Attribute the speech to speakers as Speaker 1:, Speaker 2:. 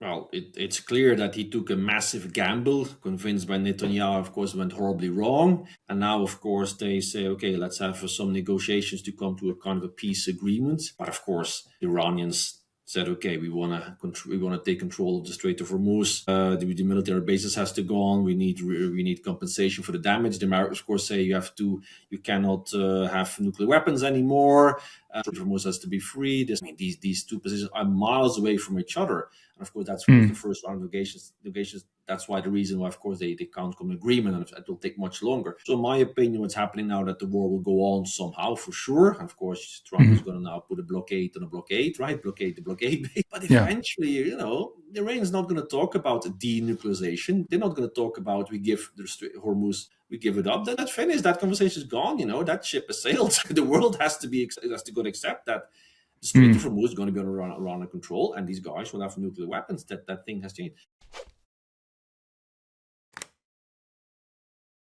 Speaker 1: Well, it's clear that he took a massive gamble, convinced by Netanyahu, of course, went horribly wrong. And now, of course, they say, okay, let's have some negotiations to come to a kind of a peace agreement. But of course, the Iranians said, okay, we want to take control of the Strait of Hormuz. The military bases has to go on. We need compensation for the damage. The Americans, of course, say you cannot have nuclear weapons anymore. Strait of Hormuz has to be free. These two positions are miles away from each other. And of course, that's of course the
Speaker 2: Mm.
Speaker 1: first round of negotiations. That's why the reason why, of course, they can't come to an agreement, and it will take much longer. So, in my opinion, what's happening now that the war will go on somehow for sure. And of course, Trump is
Speaker 2: Mm.
Speaker 1: going to now put a blockade on a blockade, right? Blockade the blockade. But
Speaker 2: Yeah.
Speaker 1: eventually, Iran is not going to talk about denuclearization. They're not going to talk about we give the Hormuz, we give it up. That's finished. That conversation is gone. That ship has sailed. The world has to go to accept that the Strait of
Speaker 2: Mm.
Speaker 1: Hormuz is going to be under control, and these guys will have nuclear weapons. That thing has changed.